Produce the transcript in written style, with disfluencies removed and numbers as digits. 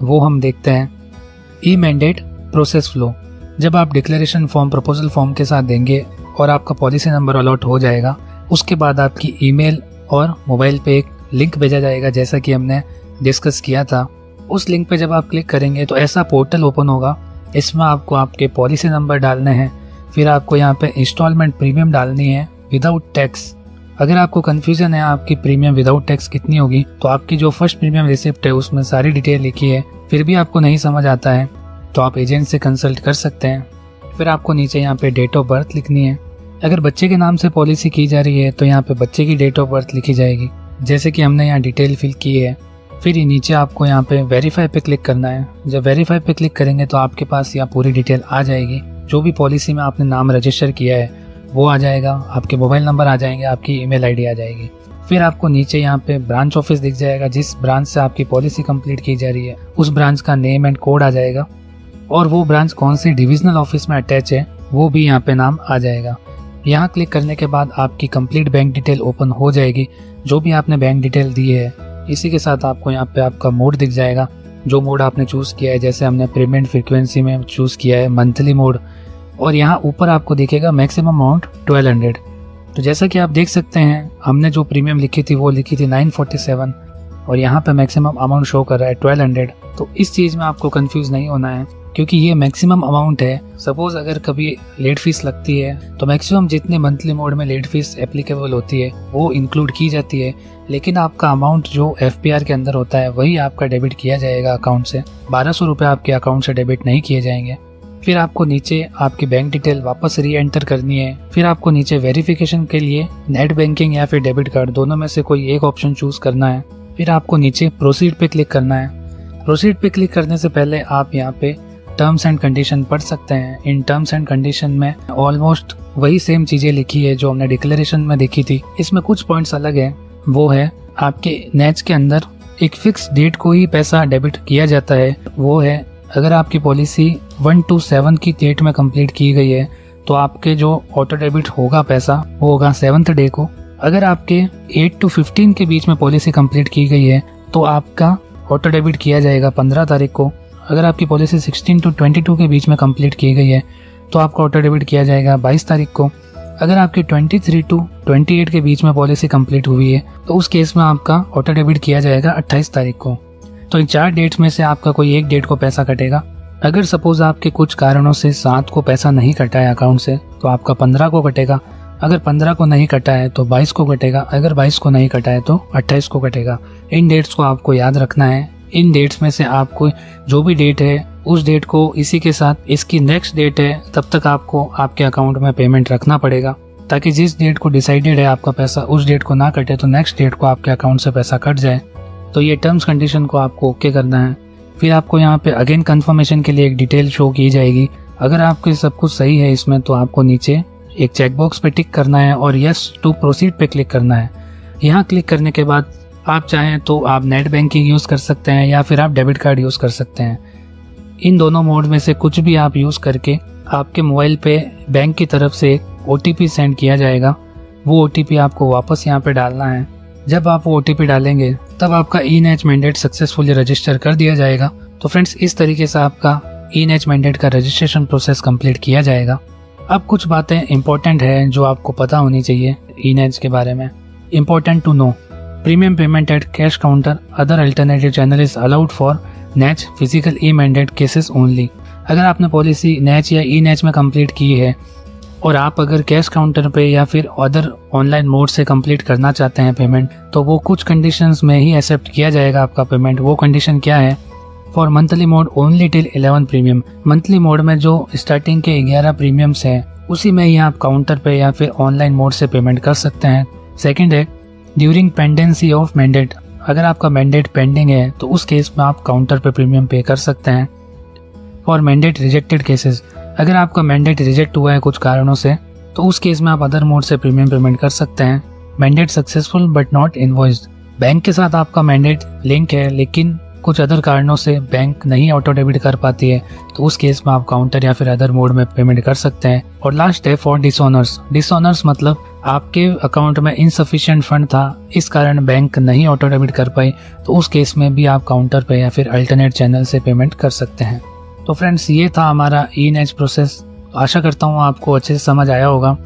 वो हम देखते हैं। E mandate process flow. जब आप डिक्लेरेशन फॉर्म प्रपोजल फॉर्म के साथ देंगे और आपका पॉलिसी नंबर अलॉट हो जाएगा, उसके बाद आपकी ईमेल और मोबाइल पे एक लिंक भेजा जाएगा, जैसा कि हमने डिस्कस किया था। उस लिंक पे जब आप क्लिक करेंगे तो ऐसा पोर्टल ओपन होगा। इसमें आपको आपके पॉलिसी नंबर डालने हैं, फिर आपको यहाँ पे इंस्टॉलमेंट प्रीमियम डालनी है विदाउट टैक्स। अगर आपको कन्फ्यूजन है आपकी प्रीमियम विदाउट टैक्स कितनी होगी, तो आपकी जो फर्स्ट प्रीमियम रिसिप्ट है उसमें सारी डिटेल लिखी है। फिर भी आपको नहीं समझ आता है तो आप एजेंट से कंसल्ट कर सकते हैं। फिर आपको नीचे यहाँ पे डेट ऑफ बर्थ लिखनी है। अगर बच्चे के नाम से पॉलिसी की जा रही है तो यहाँ पे बच्चे की डेट ऑफ बर्थ लिखी जाएगी, जैसे कि हमने यहाँ डिटेल फिल की है। फिर नीचे आपको यहाँ पे वेरीफाई पे क्लिक करना है। जब वेरीफाई पे क्लिक करेंगे तो आपके पास यहाँ पूरी डिटेल आ जाएगी। जो भी पॉलिसी में आपने नाम रजिस्टर किया है वो आ जाएगा, आपके मोबाइल नंबर आ जाएंगे, आपकी ईमेल आईडी आ जाएगी। फिर आपको नीचे यहाँ पे ब्रांच ऑफिस दिख जाएगा। जिस ब्रांच से आपकी पॉलिसी कंप्लीट की जा रही है उस ब्रांच का नेम एंड कोड आ जाएगा, और वो ब्रांच कौन सी डिविजनल ऑफिस में अटैच है वो भी यहाँ पे नाम आ जाएगा। यहाँ क्लिक करने के बाद आपकी कंप्लीट बैंक डिटेल ओपन हो जाएगी, जो भी आपने बैंक डिटेल दी है। इसी के साथ आपको यहाँ पे आपका मोड दिख जाएगा, जो मोड आपने चूज किया है। जैसे हमने पेमेंट फ्रीक्वेंसी में चूज किया है मंथली मोड, और यहाँ ऊपर आपको दिखेगा मैक्सिमम अमाउंट 1200। तो जैसा कि आप देख सकते हैं हमने जो प्रीमियम लिखी थी वो लिखी थी 947, और यहाँ पे मैक्सिमम अमाउंट शो कर रहा है 1200। तो इस चीज़ में आपको कंफ्यूज नहीं होना है, क्योंकि ये मैक्सिमम अमाउंट है। सपोज अगर कभी लेट फीस लगती है तो मैक्सिमम जितने मंथली मोड में लेट फीस एप्लीकेबल होती है वो इंक्लूड की जाती है, लेकिन आपका अमाउंट जो FPR के अंदर होता है वही आपका डेबिट किया जाएगा अकाउंट से। 1200 रुपये आपके अकाउंट से डेबिट नहीं किए जाएंगे। फिर आपको नीचे आपकी बैंक डिटेल वापस री एंटर करनी है। फिर आपको नीचे वेरिफिकेशन के लिए नेट बैंकिंग या फिर डेबिट कार्ड, दोनों में से कोई एक ऑप्शन चूज करना है। फिर आपको नीचे प्रोसीड पे क्लिक करना है। प्रोसीड पे क्लिक करने से पहले आप यहाँ पे टर्म्स एंड कंडीशन पढ़ सकते हैं। इन टर्म्स एंड कंडीशन में ऑलमोस्ट वही सेम चीजें लिखी है जो हमने डिक्लेरेशन में देखी थी। इसमें कुछ पॉइंट्स अलग है। वो है आपके नेच के अंदर एक फिक्स डेट को ही पैसा डेबिट किया जाता है। वो है अगर आपकी पॉलिसी 1 to 7 की डेट में कंप्लीट की गई है तो आपके जो ऑटो डेबिट होगा पैसा वो होगा 7th डे को। अगर आपके 8 to 15 के बीच में पॉलिसी कंप्लीट की गई है तो आपका ऑटो डेबिट किया जाएगा 15 तारीख को। अगर आपकी पॉलिसी 16 to 22 के बीच में कंप्लीट की गई है तो आपका ऑटो डेबिट किया जाएगा 22 तारीख को। अगर आपकी 23 to 28 के बीच में पॉलिसी कंप्लीट हुई है तो उस केस में आपका ऑटो डेबिट किया जाएगा 28 तारीख को। तो इन 4 डेट्स में से आपका कोई एक डेट को पैसा कटेगा। अगर सपोज आपके कुछ कारणों से 7 को पैसा नहीं कटा है अकाउंट से तो आपका 15 को कटेगा। अगर 15 को नहीं कटा है तो 22 को कटेगा। अगर 22 को नहीं कटा है तो 28 को कटेगा। इन डेट्स को आपको याद रखना है। इन डेट्स में से आपको जो भी डेट है उस डेट को इसी के साथ इसकी नेक्स्ट डेट है तब तक आपको आपके अकाउंट में पेमेंट रखना पड़ेगा, ताकि जिस डेट को डिसाइडेड है आपका पैसा उस डेट को ना कटे तो नेक्स्ट डेट को आपके अकाउंट से पैसा कट जाए। तो ये टर्म्स कंडीशन को आपको ओके करना है। फिर आपको यहाँ पे अगेन कंफर्मेशन के लिए एक डिटेल शो की जाएगी। अगर आपके सब कुछ सही है इसमें तो आपको नीचे एक चेकबॉक्स पे टिक करना है और यस टू प्रोसीड पे क्लिक करना है। यहाँ क्लिक करने के बाद आप चाहें तो आप नेट बैंकिंग यूज़ कर सकते हैं या फिर आप डेबिट कार्ड यूज़ कर सकते हैं। इन दोनों मोड में से कुछ भी आप यूज़ करके आपके मोबाइल पे बैंक की तरफ से एक OTP सेंड किया जाएगा। वो OTP आपको वापस यहाँ पे डालना है। जब आप वो OTP डालेंगे तब आपका ई-नेच मैंडेट सक्सेसफुली रजिस्टर कर दिया जाएगा। तो फ्रेंड्स, इस तरीके से आपका ई-नेच मैंडेट का रजिस्ट्रेशन प्रोसेस कंप्लीट किया जाएगा। अब कुछ बातें इंपॉर्टेंट है जो आपको पता होनी चाहिए ई-नेच के बारे में। Important to know, premium payment at cash counter other alternative channel is allowed for NACH physical e mandate cases only. अगर आपने पॉलिसी नेच या ई-नेच में कंप्लीट की है और आप अगर कैश काउंटर पे या फिर अदर ऑनलाइन मोड से कंप्लीट करना चाहते हैं पेमेंट, तो वो कुछ कंडीशंस में ही एक्सेप्ट किया जाएगा आपका पेमेंट। वो कंडीशन क्या है? For monthly mode only till 11 premium. Monthly mode में जो स्टार्टिंग के 11 प्रीमियम्स हैं उसी में ही आप काउंटर पे या फिर ऑनलाइन मोड से पेमेंट कर सकते हैं। सेकेंड है ड्यूरिंग पेंडेंसी ऑफ मैंडेट। अगर आपका मैंडेट पेंडिंग है तो उस केस में आप काउंटर पे प्रीमियम पे कर सकते हैं। फॉर मैंडेट रिजेक्टेड केसेस, अगर आपका मैंडेट रिजेक्ट हुआ है कुछ कारणों से तो उस केस में आप अदर मोड से प्रीमियम पेमेंट कर सकते हैं। Mandate successful but not invoiced, bank के साथ आपका मैंडेट लिंक है लेकिन कुछ अदर कारणों से बैंक नहीं ऑटो डेबिट कर पाती है तो उस केस में आप काउंटर या फिर अदर मोड में पेमेंट कर सकते हैं। और लास्ट है फॉर डिसऑनर्स। डिसऑनर्स मतलब आपके अकाउंट में इनसफिशिएंट फंड था, इस कारण बैंक नहीं ऑटो डेबिट कर पाई, तो उस केस में भी आप काउंटर पे या फिर अल्टरनेट चैनल से पेमेंट कर सकते हैं। तो फ्रेंड्स, ये था हमारा ई-नेच प्रोसेस। आशा करता हूँ आपको अच्छे से समझ आया होगा।